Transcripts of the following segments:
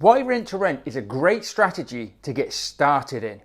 Why rent to rent is a great strategy to get started in.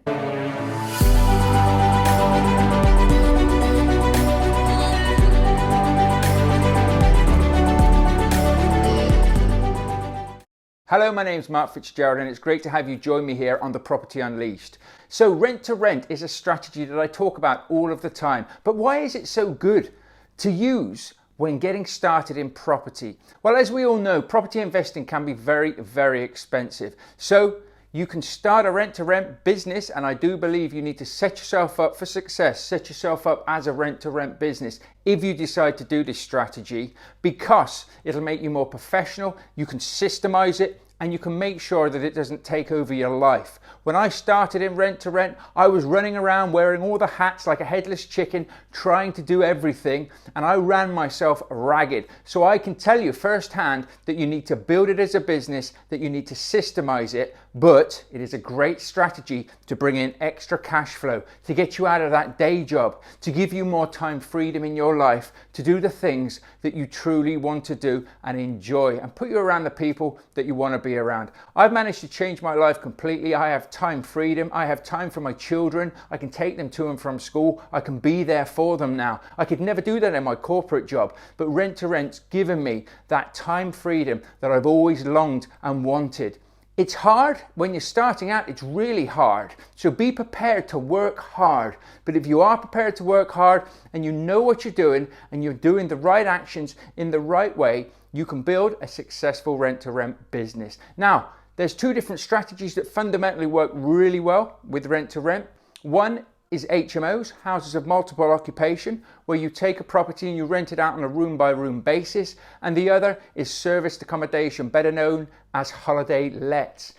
Hello, my name's Mark Fitzgerald and it's great to have you join me here on The Property Unleashed. So rent to rent is a strategy that I talk about all of the time, but why is it so good to use when getting started in property? Well, as we all know, property investing can be very, very expensive. So you can start a rent-to-rent business, and I do believe you need to set yourself up for success, set yourself up as a rent-to-rent business if you decide to do this strategy, because it'll make you more professional, you can systemize it, and you can make sure that it doesn't take over your life. When I started in rent to rent, I was running around wearing all the hats like a headless chicken, trying to do everything, and I ran myself ragged. So I can tell you firsthand that you need to build it as a business, that you need to systemize it, but it is a great strategy to bring in extra cash flow, to get you out of that day job, to give you more time freedom in your life, to do the things that you truly want to do and enjoy, and put you around the people that you want to be around. I've managed to change my life completely. I have time freedom. I have time for my children. I can take them to and from school. I can be there for them now. I could never do that in my corporate job, but rent to rent's given me that time freedom that I've always longed and wanted. It's hard when you're starting out, it's really hard. So be prepared to work hard. But if you are prepared to work hard and you know what you're doing and you're doing the right actions in the right way, you can build a successful rent-to-rent business. Now, there's two different strategies that fundamentally work really well with rent-to-rent. One is HMOs, houses of multiple occupation, where you take a property and you rent it out on a room-by-room basis. And the other is serviced accommodation, better known as holiday lets.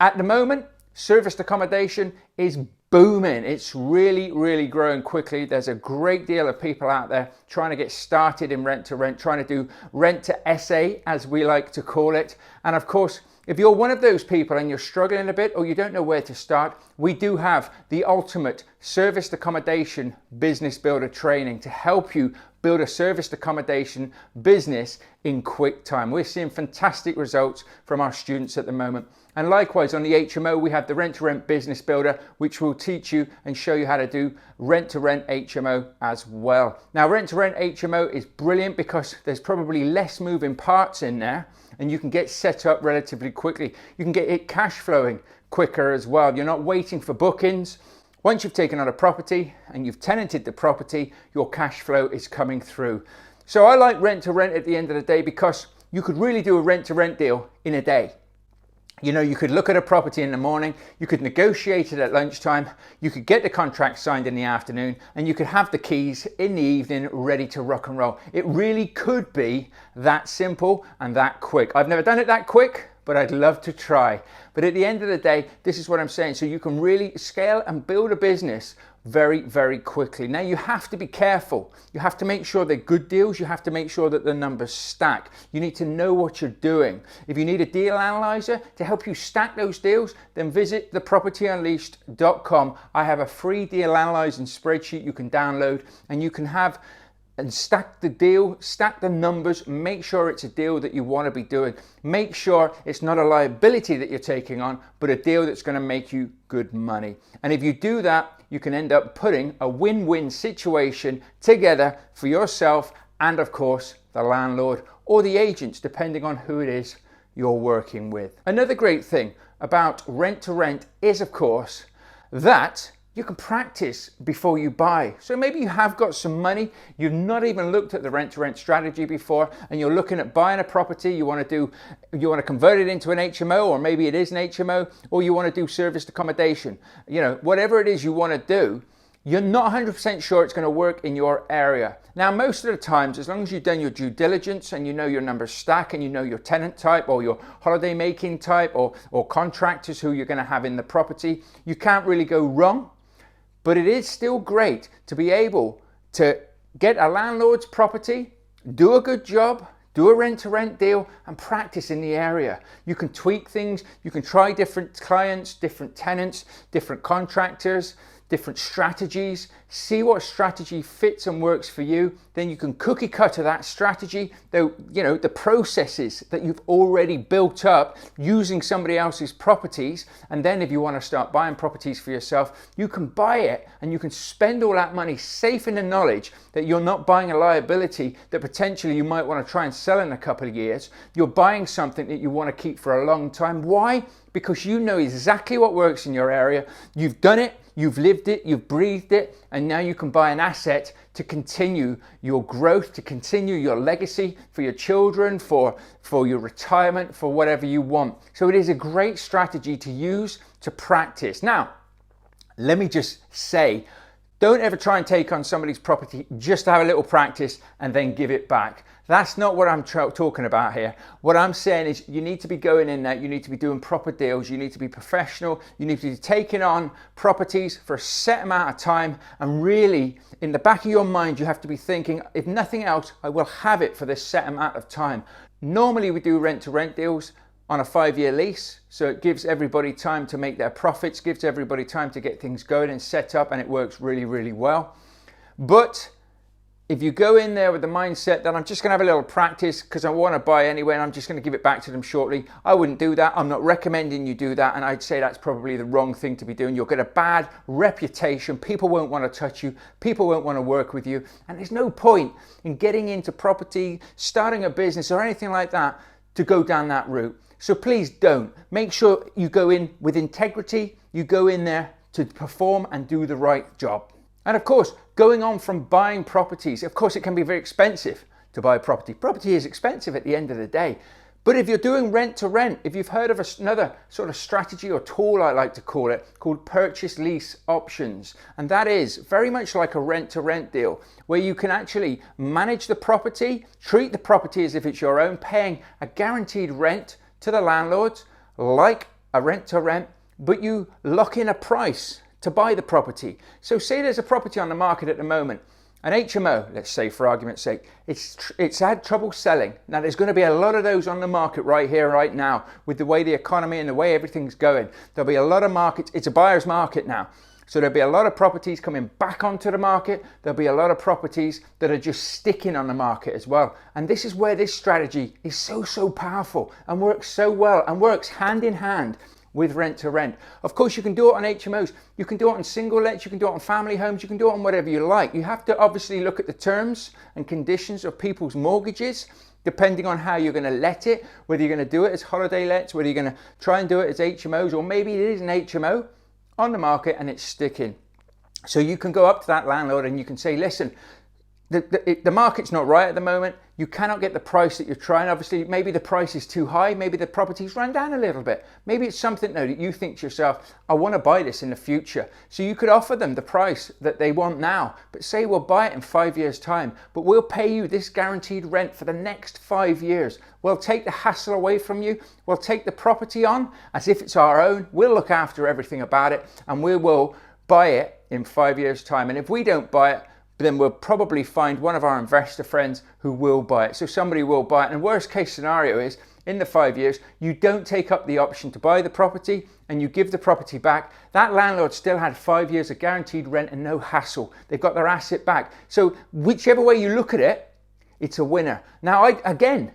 At the moment, serviced accommodation is booming. It's really, really growing quickly. There's a great deal of people out there trying to get started in rent to rent, trying to do rent to SA, as we like to call it. And of course, if you're one of those people and you're struggling a bit or you don't know where to start, we do have the ultimate serviced accommodation business builder training to help you build a serviced accommodation business in quick time. We're seeing fantastic results from our students at the moment. And likewise on the HMO, we have the Rent to Rent Business Builder, which will teach you and show you how to do rent to rent HMO as well. Now, rent to rent HMO is brilliant because there's probably less moving parts in there and you can get set up relatively quickly. You can get it cash flowing quicker as well. You're not waiting for bookings. Once you've taken on a property and you've tenanted the property, your cash flow is coming through. So I like rent to rent at the end of the day because you could really do a rent to rent deal in a day. You know, you could look at a property in the morning, you could negotiate it at lunchtime, you could get the contract signed in the afternoon, and you could have the keys in the evening ready to rock and roll. It really could be that simple and that quick. I've never done it that quick, but I'd love to try. But at the end of the day, this is what I'm saying. So you can really scale and build a business very, very quickly. Now you have to be careful. You have to make sure they're good deals. You have to make sure that the numbers stack. You need to know what you're doing. If you need a deal analyzer to help you stack those deals, then visit thepropertyunleashed.com. I have a free deal analyzing spreadsheet you can download and you can have and stack the deal, stack the numbers, make sure it's a deal that you want to be doing. Make sure it's not a liability that you're taking on, but a deal that's going to make you good money. And if you do that, you can end up putting a win-win situation together for yourself and of course the landlord or the agents, depending on who it is you're working with. Another great thing about rent to rent is of course that you can practice before you buy. So maybe you have got some money, you've not even looked at the rent to rent strategy before, and you're looking at buying a property, you want to convert it into an HMO, or maybe it is an HMO, or you want to do serviced accommodation. You know, whatever it is you want to do, you're not 100% sure it's going to work in your area. Now, most of the times, as long as you've done your due diligence and you know your numbers stack and you know your tenant type or your holiday making type or contractors who you're going to have in the property, you can't really go wrong. But it is still great to be able to get a landlord's property, do a good job, do a rent-to-rent deal and practice in the area. You can tweak things, you can try different clients, different tenants, different contractors different strategies, see what strategy fits and works for you. Then you can cookie cutter that strategy, the processes that you've already built up using somebody else's properties. And then if you want to start buying properties for yourself, you can buy it and you can spend all that money safe in the knowledge that you're not buying a liability that potentially you might want to try and sell in a couple of years. You're buying something that you want to keep for a long time. Why? Because you know exactly what works in your area. You've done it, you've lived it, you've breathed it, and now you can buy an asset to continue your growth, to continue your legacy for your children, for your retirement, for whatever you want. So it is a great strategy to use, to practice. Now, let me just say, don't ever try and take on somebody's property just to have a little practice and then give it back. That's not what I'm talking about here. What I'm saying is you need to be going in there, you need to be doing proper deals, you need to be professional, you need to be taking on properties for a set amount of time, and really in the back of your mind you have to be thinking, if nothing else, I will have it for this set amount of time. Normally we do rent-to-rent deals on a 5-year lease, so it gives everybody time to make their profits, gives everybody time to get things going and set up, and it works really, really well. But if you go in there with the mindset that I'm just going to have a little practice because I want to buy anyway and I'm just going to give it back to them shortly, I wouldn't do that. I'm not recommending you do that, and I'd say that's probably the wrong thing to be doing. You'll get a bad reputation. People won't want to touch you. People won't want to work with you, and there's no point in getting into property, starting a business or anything like that to go down that route. So please don't. Make sure you go in with integrity. You go in there to perform and do the right job. And of course, going on from buying properties, of course it can be very expensive to buy a property. Property is expensive at the end of the day. But if you're doing rent to rent, if you've heard of another sort of strategy or tool, I like to call it, called purchase lease options. And that is very much like a rent to rent deal where you can actually manage the property, treat the property as if it's your own, paying a guaranteed rent to the landlords like a rent to rent, but you lock in a price to buy the property. So say there's a property on the market at the moment, an HMO, let's say for argument's sake, it's had trouble selling. Now there's going to be a lot of those on the market right here, right now, with the way the economy and the way everything's going. There'll be a lot of markets, it's a buyer's market now. So there'll be a lot of properties coming back onto the market. There'll be a lot of properties that are just sticking on the market as well. And this is where this strategy is so powerful and works so well and works hand in hand with rent to rent. Of course, you can do it on HMOs, you can do it on single lets, you can do it on family homes, you can do it on whatever you like. You have to obviously look at the terms and conditions of people's mortgages, depending on how you're going to let it, whether you're going to do it as holiday lets, whether you're going to try and do it as HMOs, or maybe it is an HMO on the market and it's sticking. So you can go up to that landlord and you can say, listen, the market's not right at the moment. You cannot get the price that you're trying. Obviously, maybe the price is too high. Maybe the property's run down a little bit. Maybe it's something though that you think to yourself, I want to buy this in the future. So you could offer them the price that they want now, but say we'll buy it in 5 years' time, but we'll pay you this guaranteed rent for the next 5 years. We'll take the hassle away from you. We'll take the property on as if it's our own. We'll look after everything about it, and we will buy it in 5 years' time. And if we don't buy it, then we'll probably find one of our investor friends who will buy it. So somebody will buy it. And worst case scenario is, in the 5 years, you don't take up the option to buy the property and you give the property back. That landlord still had 5 years of guaranteed rent and no hassle. They've got their asset back. So whichever way you look at it, it's a winner. Now, again,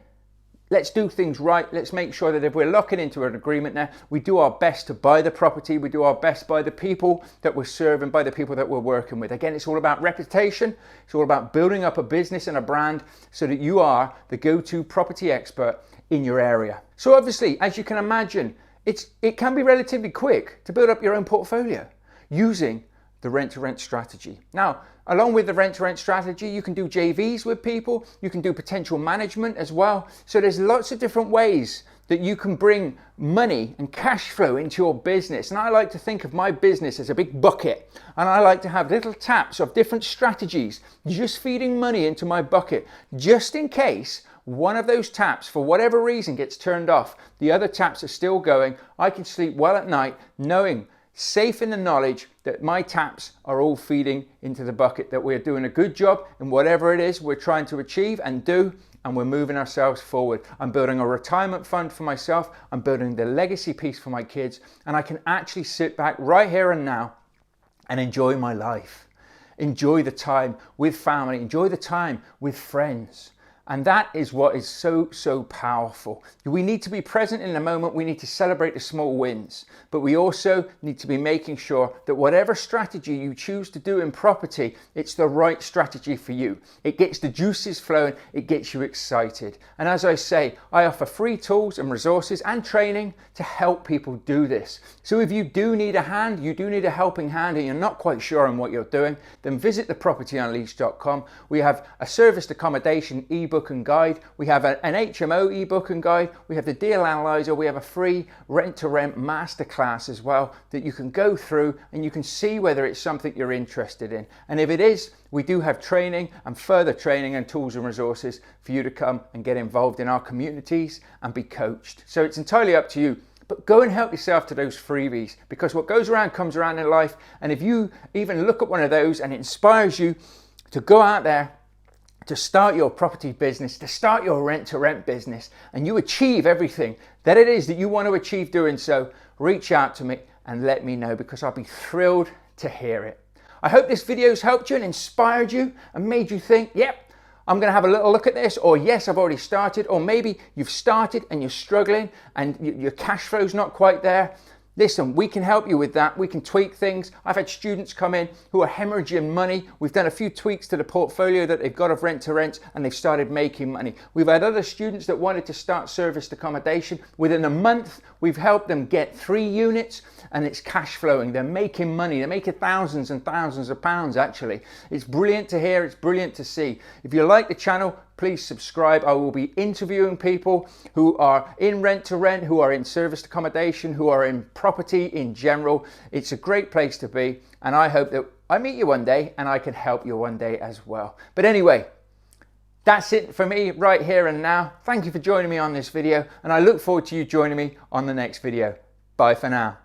let's do things right. Let's make sure that if we're locking into an agreement now, we do our best to buy the property. We do our best by the people that we're serving, by the people that we're working with. Again, it's all about reputation. It's all about building up a business and a brand so that you are the go-to property expert in your area. So obviously, as you can imagine, it can be relatively quick to build up your own portfolio using the rent-to-rent strategy. Now, along with the rent-to-rent strategy, you can do JVs with people, you can do potential management as well. So there's lots of different ways that you can bring money and cash flow into your business. And I like to think of my business as a big bucket, and I like to have little taps of different strategies just feeding money into my bucket, just in case one of those taps, for whatever reason, gets turned off. The other taps are still going. I can sleep well at night knowing, safe in the knowledge that my taps are all feeding into the bucket, that we're doing a good job in whatever it is we're trying to achieve and do, and we're moving ourselves forward. I'm building a retirement fund for myself, I'm building the legacy piece for my kids, and I can actually sit back right here and now and enjoy my life. Enjoy the time with family, enjoy the time with friends. And that is what is so, so powerful. We need to be present in the moment. We need to celebrate the small wins, but we also need to be making sure that whatever strategy you choose to do in property, it's the right strategy for you. It gets the juices flowing. It gets you excited. And as I say, I offer free tools and resources and training to help people do this. So if you do need a hand, you do need a helping hand, and you're not quite sure on what you're doing, then visit thepropertyunleashed.com. We have a serviced accommodation ebook and guide. We have an HMO ebook and guide. We have the deal analyzer. We have a free rent-to-rent masterclass as well that you can go through and you can see whether it's something you're interested in. And if it is, we do have training and further training and tools and resources for you to come and get involved in our communities and be coached. So it's entirely up to you. But go and help yourself to those freebies, because what goes around comes around in life. And if you even look at one of those and it inspires you to go out there, to start your property business, to start your rent-to-rent business, and you achieve everything that it is that you want to achieve doing so, reach out to me and let me know, because I'll be thrilled to hear it. I hope this video's helped you and inspired you and made you think, yep, I'm going to have a little look at this, or yes, I've already started, or maybe you've started and you're struggling and your cash flow's not quite there. Listen, we can help you with that. We can tweak things. I've had students come in who are hemorrhaging money. We've done a few tweaks to the portfolio that they've got of rent to rent, and they've started making money. We've had other students that wanted to start serviced accommodation. Within a month, we've helped them get 3 units, and it's cash flowing. They're making money. They're making thousands and thousands of pounds, actually. It's brilliant to hear. It's brilliant to see. If you like the channel, please subscribe. I will be interviewing people who are in rent to rent, who are in serviced accommodation, who are in property in general. It's a great place to be, and I hope that I meet you one day and I can help you one day as well. But anyway, that's it for me right here and now. Thank you for joining me on this video, and I look forward to you joining me on the next video. Bye for now.